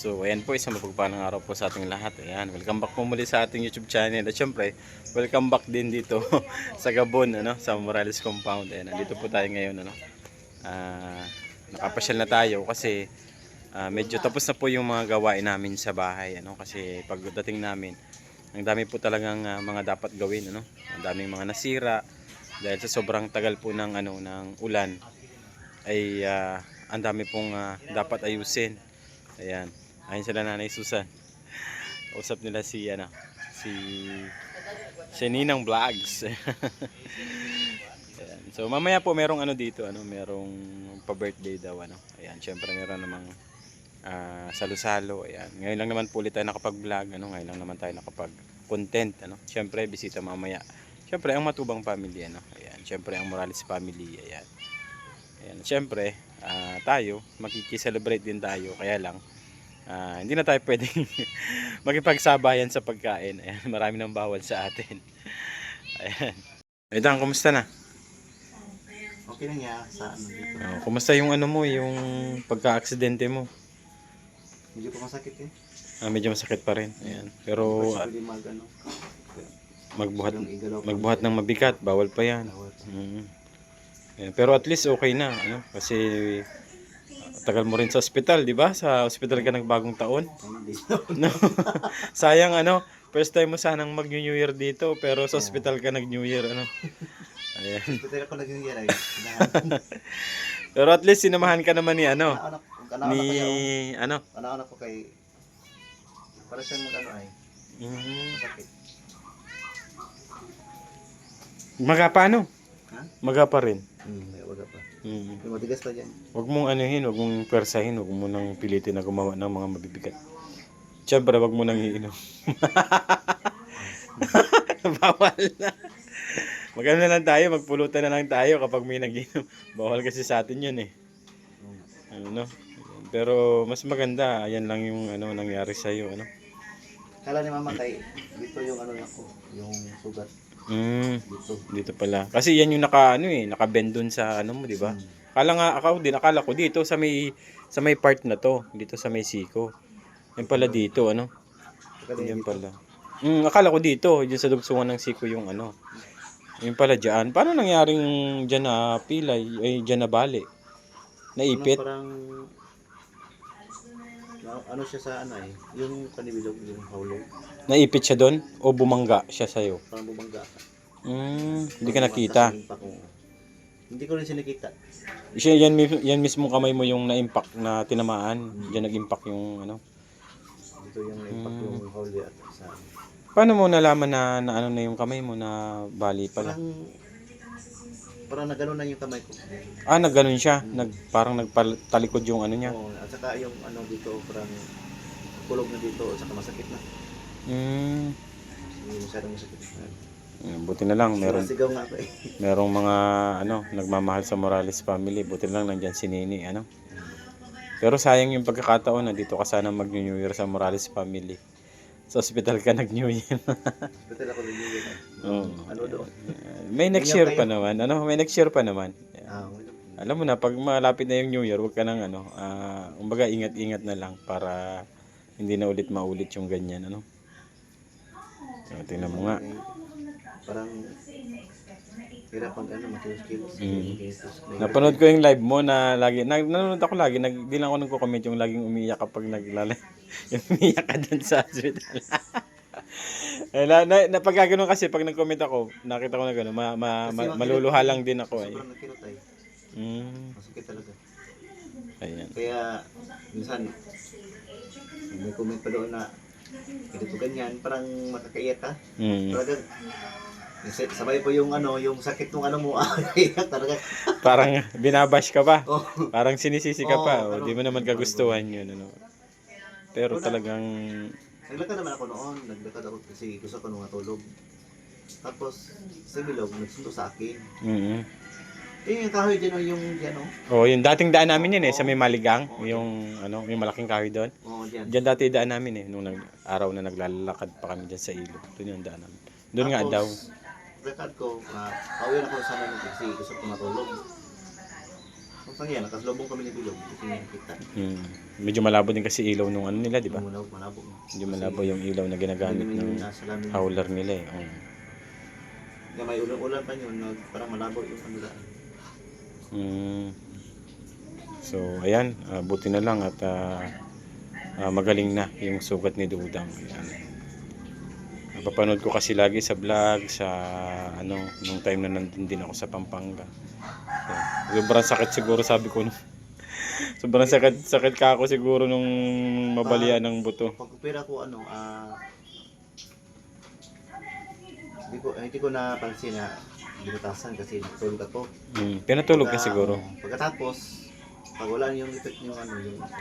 So, ayan po, isang mapagpalang araw po sa ating lahat. Ayan, welcome back po muli sa ating YouTube channel. At syempre, welcome back din dito sa Gabon, sa Morales Compound. Ayan, nandito po tayo ngayon, Ah, nakapasyal na tayo kasi medyo tapos na po yung mga gawain namin sa bahay, kasi pagdating namin, ang dami po talagang mga dapat gawin, Ang daming mga nasira dahil sa sobrang tagal po ng ulan ay ang dami pong dapat ayusin. Ayan. Ayun sila Nanay Susan. Usap nila si Ninang Vlogs. Ayan. So mamaya po merong dito, merong pa-birthday daw, Ayan, syempre meron namang salo-salo. Ayan. Ngayon lang naman po ulit tayo nakapag-vlog, Ngayon lang naman tayo nakapag-content, Syempre bisita mamaya. Syempre ang Matubang family, Ayan, syempre ang Morales family, ayan. Ayan, syempre tayo makiki-celebrate din tayo, kaya lang hindi na tayo pwedeng makipagsabayan sa pagkain. Ayan, marami nang bawal sa atin. Ayan. Edang, kumusta na? Okay lang ya sa dito. Kumusta yung mo, yung pagka-aksidente mo? Medyo pa masakit eh. Medyo masakit pa rin. Ayan. Pero magbuhat ng mabigat, bawal pa yan. Ayan. Pero at least okay na, kasi tagal mo rin sa ospital, di ba? Sa ospital ka nagbagong taon. No? Sayang, first time mo sanang mag-New Year dito, pero sa ospital ka nag-New Year, Ayan. Hospital ako nag-New Year. Pero at least sinamahan ka naman ni Anak ko kay para siyang ay. Masakit. Maga pa, Ha? Maga pa rin. May waga pa. May matigas pa dyan. Huwag mong huwag mong persahin, huwag mo nang pilitin na gumawa ng mga mabibigat. Siyempre, huwag mo nang iinom. Bawal na. Magano na lang tayo, magpulutan na lang tayo kapag may nag-inom. Bawal kasi sa atin yun eh. Pero mas maganda, ayan lang yung nangyari sa iyo, Kala ni mama kay dito yung ko, yung sugat. Dito pala. Kasi yan yung naka-bend dun sa mo, di ba? Akala ko dito sa may part na to, dito sa may siko. Yan pala dito, Yan pala. Akala ko dito, diyan sa dugsungan ng siko yung Yung pala diyan. Paano nangyaring diyan na pilay, ay diyan na bali? Naipit? Parang siya sa yung kanibilog, yung hawlong. Naipit siya doon o bumangga siya sa iyo? Parang bumangga. Hindi ka nakita. Hindi ko rin sinikita. Siya yan mismo kamay mo yung na-impact na tinamaan. Diyan nag-impact yung Dito yung impact yung hawli at sa. Paano mo nalaman na na yung kamay mo na bali pala? Parang nagano na yung kamay ko. Nagganon siya. Parang nagpatalikod yung niya. Oo, at saka yung dito parang kulog na dito at saka masakit na. Hindi masyadong masakit. Buti na lang Sigaw nga ako eh. Merong mga nagmamahal sa Morales family. Buti na lang nandiyan si Nini, Pero sayang yung pagkakataon na dito ka sana mag-New Year sa Morales family. Sa hospital ka nag-New Year. Hospital ako nag-New Year. Doon? May next year pa naman. May next year pa naman. Well. Alam mo na, pag malapit na yung New Year, huwag ka nang umbaga ingat-ingat na lang para hindi na ulit maulit yung ganyan, Tingnan mo nga. Parang hirap ang skills. Napanood ko yung live mo na lagi, nanonood ako lagi, di lang ako nagko-comment yung laging umiiyak kapag yung umiiyak ka dun sa hospital. Napagkaganon kasi pag nag-comment ako, nakita ko na gano'n, maluluha lang din ako eh. Sobrang nakirot ay. Masakit talaga. Ayan. Kaya minsan may comment pa doon na ganito ganyan, parang makakaiyak ka. Talaga sabay po yung yung sakit ng mo, talaga. Parang binabash ka pa. Oh. Parang sinisisi ka pa. Di mo naman kagustuhan yun, Pero talagang naglakad naman ako noon. Naglakad ako kasi gusto ko nung matulog. Tapos sa bilog nagsundo sa akin. Yung kahoy dyan yung dating daan namin yun sa may Maligang, yung yung malaking kahoy doon. Diyan dati daan namin nung araw na naglalakad pa kami diyan sa ilog. Doon yung daan namin. Doon nga daw. Record ko, pauwi ako sa namin kasi gusto ko matulog. Kung saan yan, nakaslubong kami ni Bilog. Hindi ko nakita. Medyo malabo din kasi ilaw nung ano nila, di ba? Malabo. Medyo malabo yung ilaw na ginagamit ng howler nila eh. Oo. Kaya may ulan pa yun, parang malabo yung ano daan. So, ayan, buti na lang at magaling na yung sugat ni Dudang. Ayan. Napapanood ko kasi lagi sa vlog, sa ano, nung time na nandun din ako sa Pampanga. Ayan. Sobrang sakit siguro sabi ko. Sobrang sakit ka ako siguro nung mabalian ng buto. Pag opera ko hindi ko napansin na binutasan kasi natulog ako. Pinatulog ka siguro. Pagkatapos, pag wala yung effect yung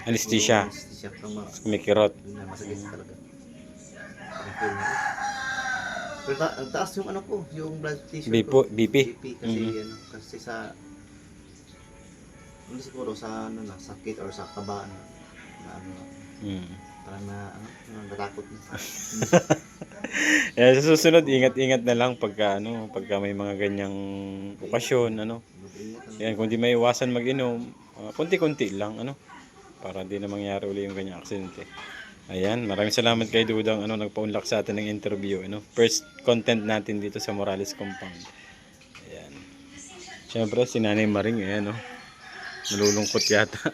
Anesthesia. Anesthesia. Kumikirot. Yun na, masakit talaga. Parang feel na. Pero ang taas yung ano ko, yung blood pressure ko. BP. Kasi sa hindi siguro sa sakit or sa kaba na parang natakot na. Sa susunod, ingat-ingat na lang pagka may mga ganyang okasyon, Yan, kung di may iwasan mag-inom, konti-konti lang, para di na mangyari uli yung ganyang aksidente. Ayan, maraming salamat kay Dudang, nagpa-unlock sa atin ng interview, First content natin dito sa Morales Compound. Ayan. Siyempre, si Nanay Maring, nalulungkot yata.